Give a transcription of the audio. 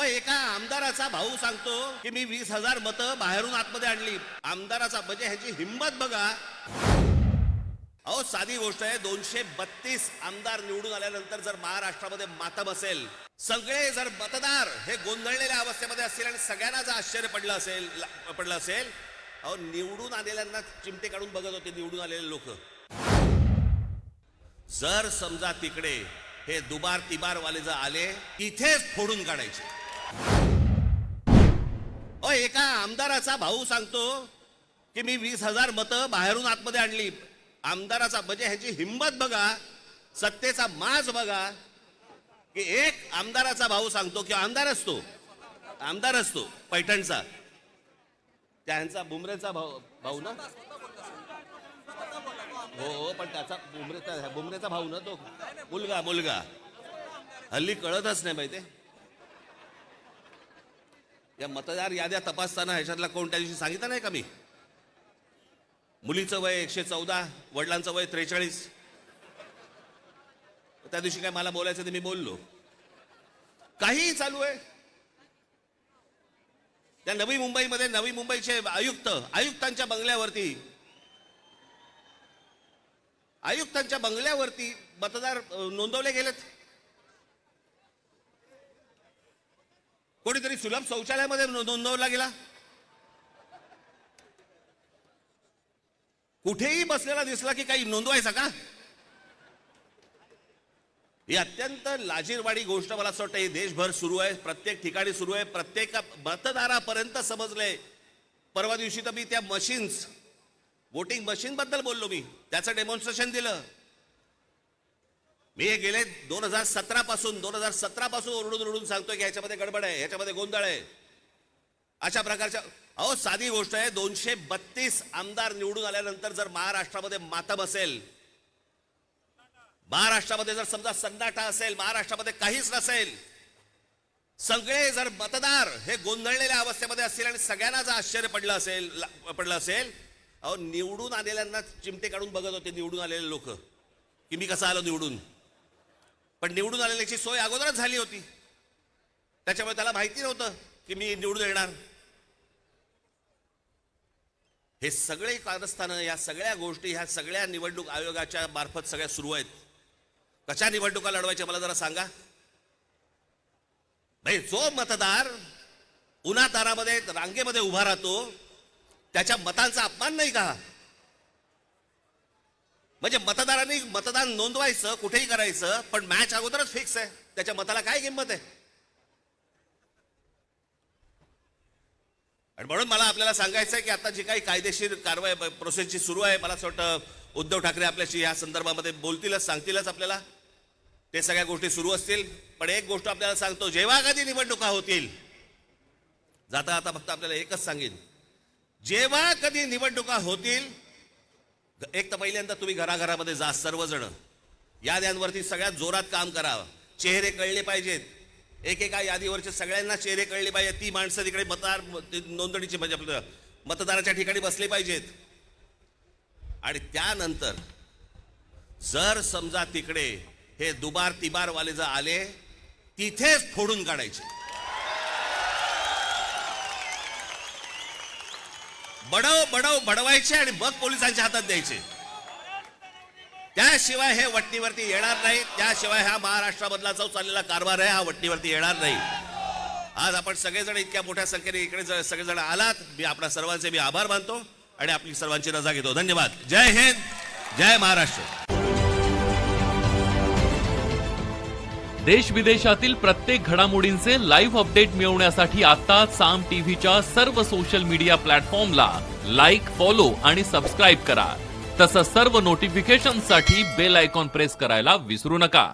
एका आमदाराचा भाऊ सांगतो की मी 20,000 मतं बाहेरून आतमध्ये आणली. आमदाराचा म्हणजे ह्याची हिंमत बघा. अहो साधी गोष्ट आहे, 232 आमदार निवडून आल्यानंतर जर महाराष्ट्रामध्ये मातम असेल, सगळे जर मतदार हे गोंधळलेल्या अवस्थेमध्ये असतील आणि सगळ्यांना जर आश्चर्य पडलं असेल, अहो निवडून आलेल्यांना चिमटे काढून बघत होते निवडून आलेले लोक. जर समजा तिकडे हे दुबार तिबार वाले जर आले, इथेच फोडून काढायचे. एका आमदाराचा भाऊ सांगतो की मी 20,000 मतं बाहेरून आतमध्ये आणली. आमदाराचा म्हणजे ह्याची हिंमत बघा, सत्तेचा माज बघा की एक आमदाराचा भाऊ सांगतो की आमदार असतो पैठणचा, त्यांचा बुमरेचा भाऊ ना, हो पण त्याचा बुमरेचा भाऊ ना, तो मुलगा हल्ली कळतच नाही माहिती. या मतदार याद्या तपासताना ह्याच्यातला कोण त्या दिवशी सांगितलं नाही का मी, मुलीचं वय 114, वडिलांचं वय 43. त्या दिवशी काय मला बोलायचं ते मी बोललो. काहीही चालू आहे. त्या नवी मुंबईचे आयुक्तांच्या बंगल्यावरती मतदार नोंदवले गेलेत. कोणीतरी सुलभ शौचालयामध्ये नोंदवला गेला. कुठेही बसलेला दिसला की काही नोंदवायचा का? ही अत्यंत लाजिरवाणी गोष्ट मला असं वाटतं देशभर सुरू आहे, प्रत्येक ठिकाणी सुरू आहे, प्रत्येक मतदारापर्यंत समजलंय. परवा दिवशी तर मी त्या वोटिंग मशीन बद्दल बोललो, मी त्याचं डेमॉन्स्ट्रेशन दिलं. मी हे गेले 2017 पासून ओरडून सांगतोय की ह्याच्यामध्ये गडबड आहे, ह्याच्यामध्ये गोंधळ आहे. अशा प्रकारच्या साधी गोष्ट आहे, 232 आमदार निवडून आल्यानंतर जर महाराष्ट्रामध्ये मातम असेल, महाराष्ट्रामध्ये जर समजा सन्नाटा असेल, महाराष्ट्रामध्ये काहीच नसेल, सगळे जर मतदार हे गोंधळलेल्या अवस्थेमध्ये असतील आणि सगळ्यांना जर आश्चर्य पडलं असेल, अहो निवडून आलेल्यांना चिमटे काढून बघत होते निवडून आलेले लोक की मी कसा आलो निवडून. पण निवडून आलेल्याची सोय अगोदरच झाली होती, त्याच्यामुळे त्याला माहिती नव्हतं की मी निवडून येणार. हे सगळे कारस्थानं, या सगळ्या गोष्टी, ह्या सगळ्या निवडणूक आयोगाच्या मार्फत सगळ्या सुरू आहेत. कशा निवडणुका लढवायच्या मला जरा सांगा. भाई जो मतदार उन्हातारामध्ये रांगेमध्ये उभा राहतो त्याच्या मतांचा अपमान नाही का? म्हणजे मतदारांनी मतदान नोंदवायचं, कुठेही करायचं, पण मॅच अगोदरच फिक्स आहे, त्याच्या मताला काय किंमत आहे? आणि म्हणून मला आपल्याला सांगायचं आहे की आता जी काही कायदेशीर कारवाई प्रोसेसची सुरू आहे, मला असं वाटतं उद्धव ठाकरे आपल्याशी या संदर्भामध्ये बोलतीलच, सांगतीलच आपल्याला. ते सगळ्या गोष्टी सुरू असतील. पण एक गोष्ट आपल्याला सांगतो, जेव्हा कधी निवडणुका होतील, जाता आता फक्त आपल्याला एकच सांगेन, जेव्हा कधी निवडणुका होतील, एक तर पहिल्यांदा तुम्ही घराघरामध्ये जा, सर्वजण याद्यांवरती सगळ्यात जोरात काम करा. चेहरे कळले पाहिजेत, एकेका यादीवरचे सगळ्यांना चेहरे कळले पाहिजेत. ती माणसं तिकडे मतदार नोंदणीची म्हणजे आपल्या मतदाराच्या ठिकाणी बसले पाहिजेत. आणि त्यानंतर जर समजा तिकडे हे दुबार तिबार वाले जर आले, तिथेच फोडून काढायचे. बडवायचे आणि मग पोलिसांच्या हातात द्यायचे. त्याशिवाय हे वटणीवरती येणार नाही. त्याशिवाय हा महाराष्ट्रामधला जो चाललेला कारभार आहे हा वटणीवरती येणार नाही. आज आपण सगळेजण इतक्या मोठ्या संख्येने इकडे सगळेजण आलात, मी आपल्या सर्वांचे मी आभार मानतो आणि आपली सर्वांची रजा घेतो. धन्यवाद. जय हिंद, जय महाराष्ट्र. देश विदेशातील प्रत्येक घडामोडींचे लाईव्ह अपडेट मिळवण्यासाठी आता साम टीव्हीच्या सर्व सोशल मीडिया प्लॅटफॉर्मला लाईक, फॉलो आणि सबस्क्राईब करा. तसंच सर्व नोटिफिकेशनसाठी बेल आयकॉन प्रेस करायला विसरू नका.